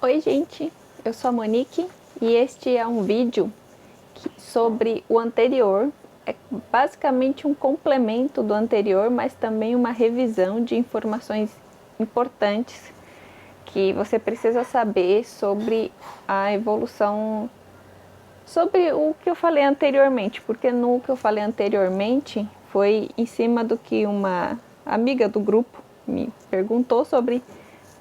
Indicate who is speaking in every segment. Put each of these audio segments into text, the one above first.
Speaker 1: Oi gente, eu sou a Monique e este é um vídeo sobre o anterior. É basicamente um complemento do anterior, mas também uma revisão de informações importantes que você precisa saber sobre a evolução, sobre o que eu falei anteriormente, porque no que eu falei anteriormente foi em cima do que uma amiga do grupo me perguntou sobre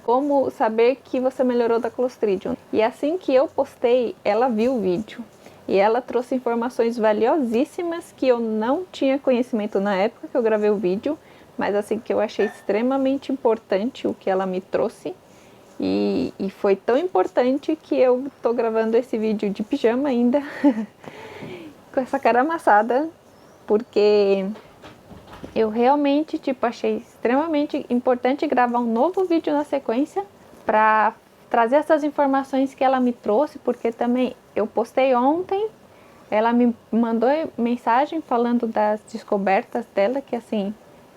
Speaker 1: como saber que você melhorou da Clostridium. E assim que eu postei, ela viu o vídeo. E ela trouxe informações valiosíssimas que eu não tinha conhecimento na época que eu gravei o vídeo, mas assim que eu achei extremamente importante o que ela me trouxe. E foi tão importante que eu tô gravando esse vídeo de pijama ainda, com essa cara amassada, porque eu realmente achei extremamente importante gravar um novo vídeo na sequência para trazer essas informações que ela me trouxe, porque também eu postei ontem, ela me mandou mensagem falando das descobertas dela, que assim,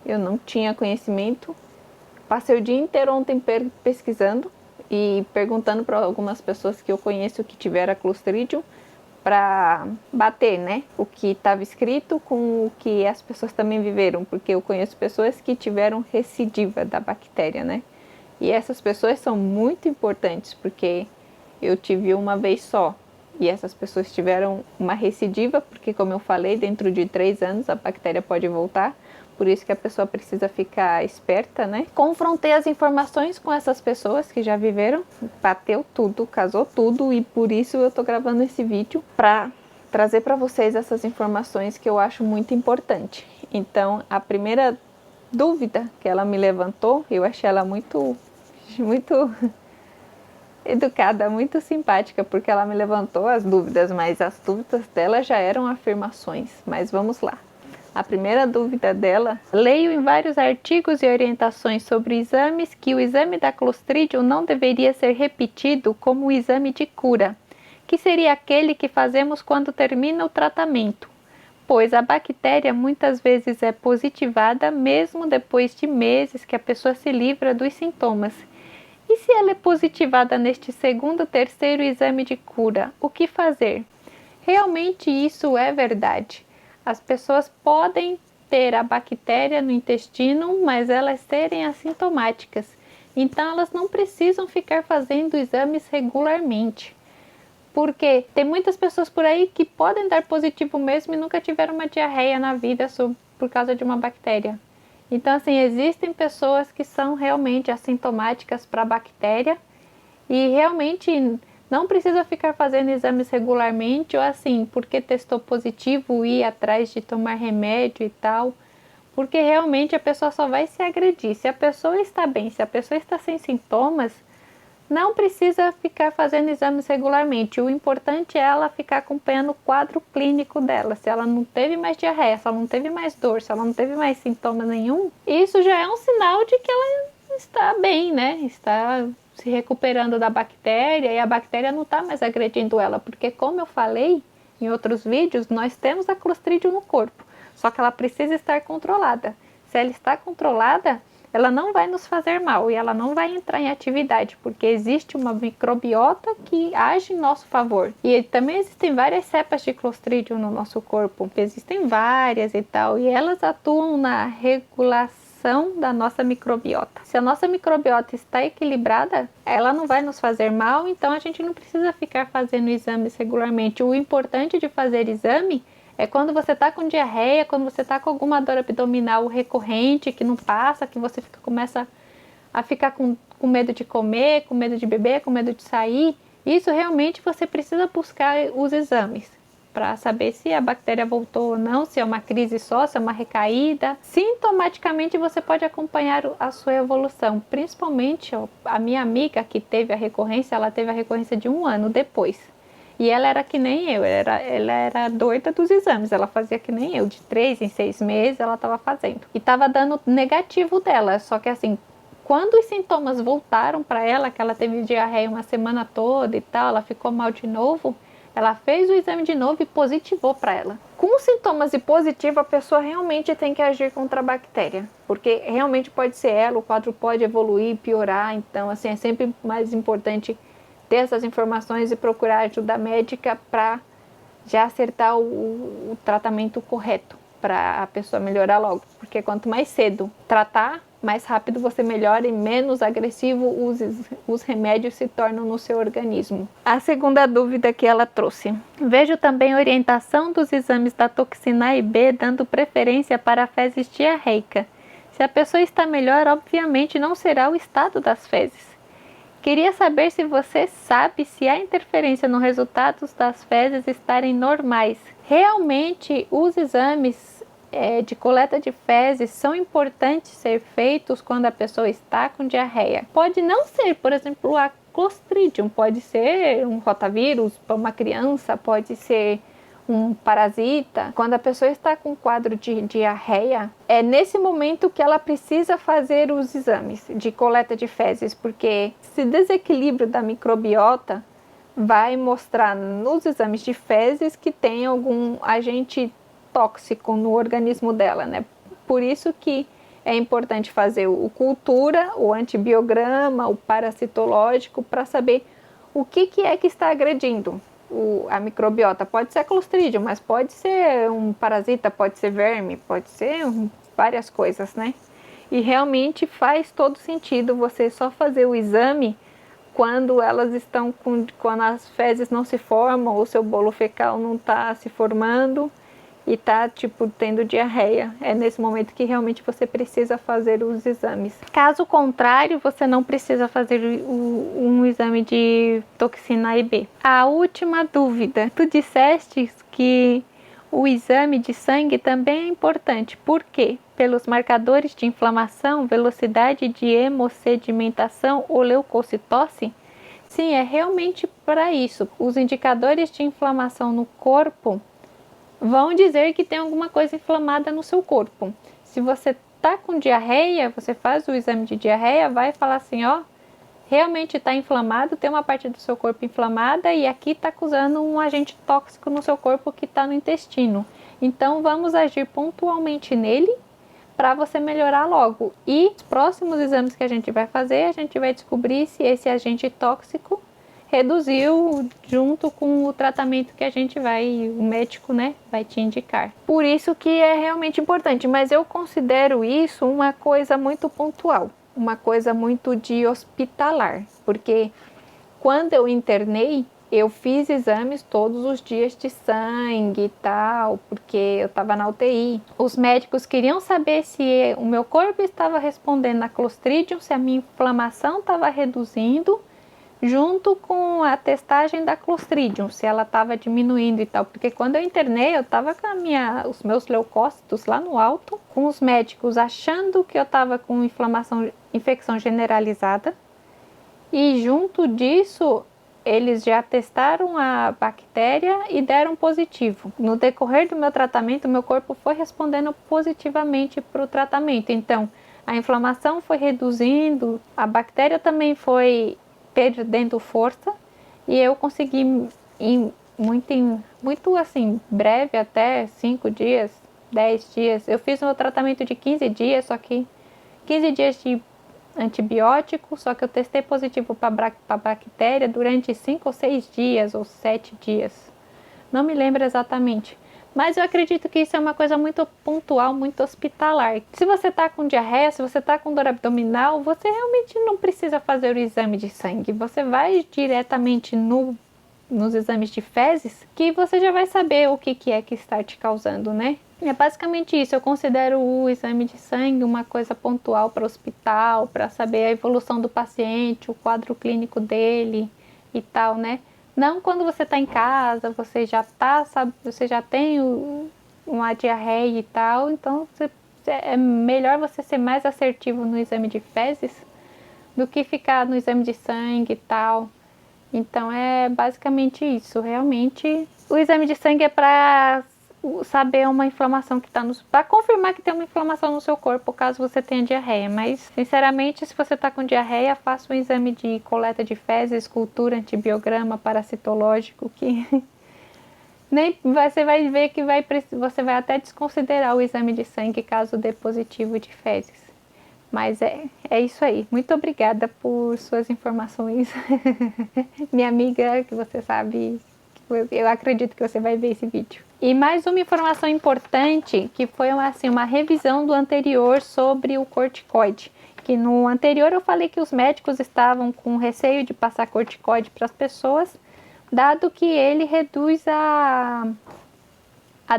Speaker 1: eu não tinha conhecimento. Passei o dia inteiro ontem pesquisando e perguntando para algumas pessoas que eu conheço que tiveram a Clostridium, para bater, né, o que estava escrito com o que as pessoas também viveram, porque eu conheço pessoas que tiveram recidiva da bactéria, né, e essas pessoas são muito importantes, porque eu tive uma vez só, e essas pessoas tiveram uma recidiva, porque como eu falei, dentro de 3 anos a bactéria pode voltar, por isso que a pessoa precisa ficar esperta, né? Confrontei as informações com essas pessoas que já viveram, bateu tudo, casou tudo, e por isso eu tô gravando esse vídeo para trazer para vocês essas informações que eu acho muito importante. Então, a primeira dúvida que ela me levantou, eu achei ela muito educada, muito simpática, porque ela me levantou as dúvidas, mas as dúvidas dela já eram afirmações. Mas vamos lá. A primeira dúvida dela: leio em vários artigos e orientações sobre exames que o exame da Clostridium não deveria ser repetido como o exame de cura, que seria aquele que fazemos quando termina o tratamento, pois a bactéria muitas vezes é positivada mesmo depois de meses que a pessoa se livra dos sintomas. E se ela é positivada neste segundo, terceiro exame de cura, o que fazer? Realmente isso é verdade. As pessoas podem ter a bactéria no intestino, mas elas serem assintomáticas. Então elas não precisam ficar fazendo exames regularmente. Porque tem muitas pessoas por aí que podem dar positivo mesmo e nunca tiveram uma diarreia na vida por causa de uma bactéria. Então, assim, existem pessoas que são realmente assintomáticas para a bactéria e realmente não precisa ficar fazendo exames regularmente ou assim, porque testou positivo, ir atrás de tomar remédio e tal, porque realmente a pessoa só vai se agredir. Se a pessoa está bem, se a pessoa está sem sintomas, não precisa ficar fazendo exames regularmente. O importante é ela ficar acompanhando o quadro clínico dela. Se ela não teve mais diarreia, se ela não teve mais dor, se ela não teve mais sintoma nenhum, isso já é um sinal de que ela está bem, né? Está se recuperando da bactéria e a bactéria não está mais agredindo ela. Porque como eu falei em outros vídeos, nós temos a Clostridium no corpo. Só que ela precisa estar controlada. Se ela está controlada, ela não vai nos fazer mal e ela não vai entrar em atividade, porque existe uma microbiota que age em nosso favor. E também existem várias cepas de Clostridium no nosso corpo, existem várias e tal, e elas atuam na regulação da nossa microbiota. Se a nossa microbiota está equilibrada, ela não vai nos fazer mal, então a gente não precisa ficar fazendo exames regularmente. O importante de fazer exame é quando você está com diarreia, quando você está com alguma dor abdominal recorrente, que não passa, que você começa a ficar com medo de comer, com medo de beber, com medo de sair. Isso realmente você precisa buscar os exames para saber se a bactéria voltou ou não, se é uma crise só, se é uma recaída. Sintomaticamente você pode acompanhar a sua evolução, principalmente a minha amiga que teve a recorrência, ela teve a recorrência de 1 ano depois. E ela era que nem eu, ela era doida dos exames, ela fazia que nem eu, de 3 em 6 meses ela estava fazendo. E estava dando negativo dela, só que assim, quando os sintomas voltaram para ela, que ela teve diarreia uma semana toda e tal, ela ficou mal de novo, ela fez o exame de novo e positivou para ela. Com sintomas e positivo, a pessoa realmente tem que agir contra a bactéria, porque realmente pode ser ela, o quadro pode evoluir, piorar, então assim, é sempre mais importante ter essas informações e procurar ajuda médica para já acertar o tratamento correto para a pessoa melhorar logo, porque quanto mais cedo tratar, mais rápido você melhora e menos agressivo os remédios se tornam no seu organismo. A segunda dúvida que ela trouxe: vejo também orientação dos exames da toxina A e B dando preferência para a fezes diarreica. Se a pessoa está melhor, obviamente não será o estado das fezes. Queria saber se você sabe se há interferência no resultado das fezes estarem normais. Realmente, os exames de coleta de fezes são importantes ser feitos quando a pessoa está com diarreia. Pode não ser, por exemplo, a Clostridium, pode ser um rotavírus para uma criança, pode ser um parasita. Quando a pessoa está com quadro de diarreia, é nesse momento que ela precisa fazer os exames de coleta de fezes, porque esse desequilíbrio da microbiota vai mostrar nos exames de fezes que tem algum agente tóxico no organismo dela, né? Por isso que é importante fazer o cultura, o antibiograma, o parasitológico, para saber o que é que está agredindo a microbiota. Pode ser a Clostridium, mas pode ser um parasita, pode ser verme, pode ser várias coisas, né? E realmente faz todo sentido você só fazer o exame quando elas estão quando as fezes não se formam, ou seu bolo fecal não está se formando e tá tipo tendo diarreia. É nesse momento que realmente você precisa fazer os exames. Caso contrário, você não precisa fazer um exame de toxina A e B. A última dúvida: tu disseste que o exame de sangue também é importante. Por quê? Pelos marcadores de inflamação, velocidade de hemossedimentação ou leucocitose? Sim, é realmente para isso. Os indicadores de inflamação no corpo vão dizer que tem alguma coisa inflamada no seu corpo. Se você está com diarreia, você faz o exame de diarreia, vai falar assim, ó, realmente está inflamado, tem uma parte do seu corpo inflamada e aqui está acusando um agente tóxico no seu corpo que está no intestino. Então vamos agir pontualmente nele para você melhorar logo. E os próximos exames que a gente vai fazer, a gente vai descobrir se esse agente tóxico reduziu junto com o tratamento que a gente o médico, né, vai te indicar. Por isso que é realmente importante, mas eu considero isso uma coisa muito pontual, uma coisa muito de hospitalar, porque quando eu internei, eu fiz exames todos os dias de sangue e tal, porque eu estava na UTI. Os médicos queriam saber se o meu corpo estava respondendo a Clostridium, se a minha inflamação estava reduzindo, junto com a testagem da Clostridium, se ela estava diminuindo e tal, porque quando eu internei eu estava com os meus leucócitos lá no alto, com os médicos achando que eu estava com infecção generalizada, e junto disso eles já testaram a bactéria e deram positivo. No decorrer do meu tratamento, meu corpo foi respondendo positivamente para o tratamento, então a inflamação foi reduzindo, a bactéria também foi perdendo força e eu consegui muito assim, breve, até 5 dias, 10 dias. Eu fiz um tratamento de 15 dias, só que 15 dias de antibiótico, só que eu testei positivo para a bactéria durante 5 ou 6 dias ou 7 dias. Não me lembro exatamente. Mas eu acredito que isso é uma coisa muito pontual, muito hospitalar. Se você está com diarreia, se você está com dor abdominal, você realmente não precisa fazer o exame de sangue. Você vai diretamente nos exames de fezes, que você já vai saber o que é que está te causando, né? É basicamente isso. Eu considero o exame de sangue uma coisa pontual para o hospital, para saber a evolução do paciente, o quadro clínico dele e tal, né? Não quando você está em casa, você já você já tem uma diarreia e tal, então é melhor você ser mais assertivo no exame de fezes do que ficar no exame de sangue e tal. Então é basicamente isso. Realmente o exame de sangue é para saber uma inflamação que está para confirmar que tem uma inflamação no seu corpo caso você tenha diarreia, mas sinceramente, se você está com diarreia, faça um exame de coleta de fezes, cultura, antibiograma, parasitológico, que nem você vai ver que você vai até desconsiderar o exame de sangue caso dê positivo de fezes. Mas é isso aí. Muito obrigada por suas informações. Minha amiga, que você sabe, eu acredito que você vai ver esse vídeo. E mais uma informação importante, que foi assim, uma revisão do anterior sobre o corticoide. Que no anterior eu falei que os médicos estavam com receio de passar corticoide para as pessoas, dado que ele reduz a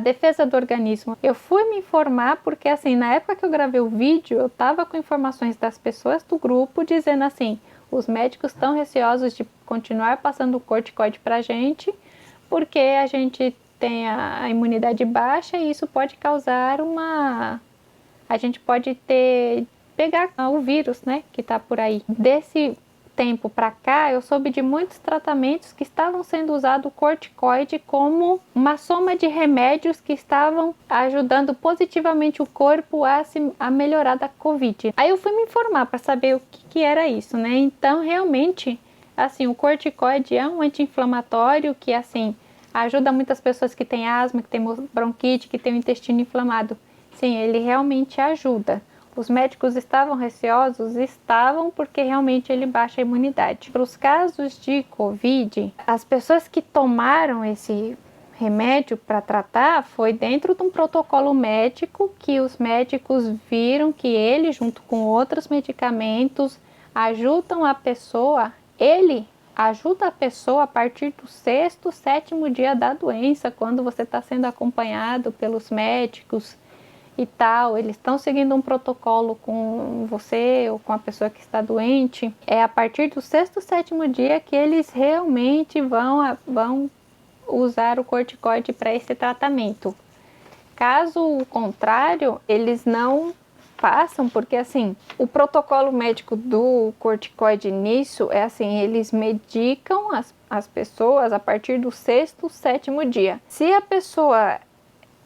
Speaker 1: defesa do organismo. Eu fui me informar porque assim, na época que eu gravei o vídeo, eu estava com informações das pessoas do grupo dizendo assim, os médicos estão receosos de continuar passando o corticoide para a gente, porque a gente tem a imunidade baixa e isso pode causar a gente pode pegar o vírus, né, que está por aí. Desse tempo para cá, eu soube de muitos tratamentos que estavam sendo usado o corticoide como uma soma de remédios que estavam ajudando positivamente o corpo a melhorar da Covid. Aí eu fui me informar para saber o que era isso, né? Então, realmente, assim, o corticoide é um anti-inflamatório que, assim, ajuda muitas pessoas que têm asma, que têm bronquite, que têm o intestino inflamado. Sim, ele realmente ajuda. Os médicos estavam receosos? Estavam, porque realmente ele baixa a imunidade. Para os casos de Covid, as pessoas que tomaram esse remédio para tratar foi dentro de um protocolo médico que os médicos viram que ele, junto com outros medicamentos, ajudam a pessoa, ele ajuda a pessoa a partir do 6º, 7º dia da doença, quando você está sendo acompanhado pelos médicos e tal, eles estão seguindo um protocolo com você ou com a pessoa que está doente. É a partir do 6º, 7º dia que eles realmente vão usar o corticoide para esse tratamento. Caso contrário, eles não passam, porque assim, o protocolo médico do corticoide nisso é assim, eles medicam as pessoas a partir do 6º, 7º dia. Se a pessoa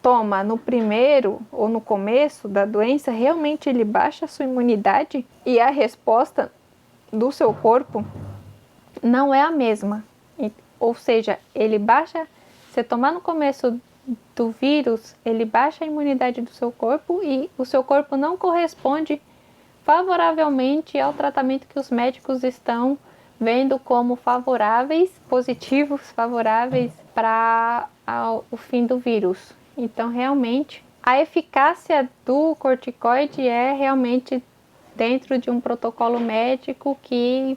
Speaker 1: toma no primeiro ou no começo da doença, realmente ele baixa a sua imunidade e a resposta do seu corpo não é a mesma. Ou seja, ele baixa, você tomar no começo do vírus, ele baixa a imunidade do seu corpo e o seu corpo não corresponde favoravelmente ao tratamento que os médicos estão vendo como favoráveis, positivos, favoráveis para o fim do vírus. Então, realmente, a eficácia do corticoide é realmente dentro de um protocolo médico que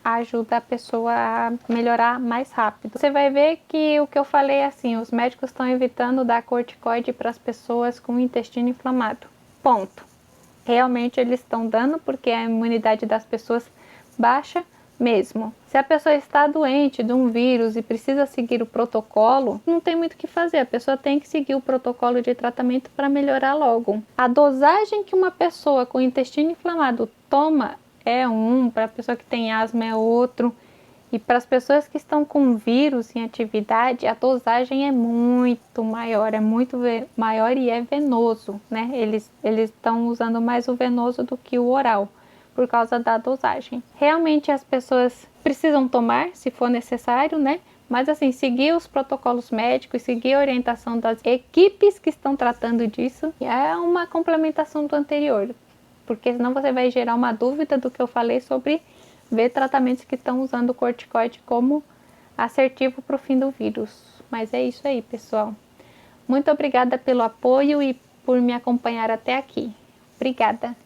Speaker 1: ajuda a pessoa a melhorar mais rápido. Você vai ver que o que eu falei é assim, os médicos estão evitando dar corticoide para as pessoas com o intestino inflamado. Ponto. Realmente eles estão dando porque a imunidade das pessoas baixa mesmo. Se a pessoa está doente de um vírus e precisa seguir o protocolo, não tem muito o que fazer, a pessoa tem que seguir o protocolo de tratamento para melhorar logo. A dosagem que uma pessoa com intestino inflamado toma é para a pessoa que tem asma é outro, e para as pessoas que estão com vírus em atividade, a dosagem é muito maior e é venoso, né? Eles estão usando mais o venoso do que o oral, por causa da dosagem. Realmente as pessoas precisam tomar, se for necessário, né? Mas assim, seguir os protocolos médicos, seguir a orientação das equipes que estão tratando disso, é uma complementação do anterior. Porque senão você vai gerar uma dúvida do que eu falei sobre ver tratamentos que estão usando o corticoide como assertivo para o fim do vírus. Mas é isso aí, pessoal. Muito obrigada pelo apoio e por me acompanhar até aqui. Obrigada!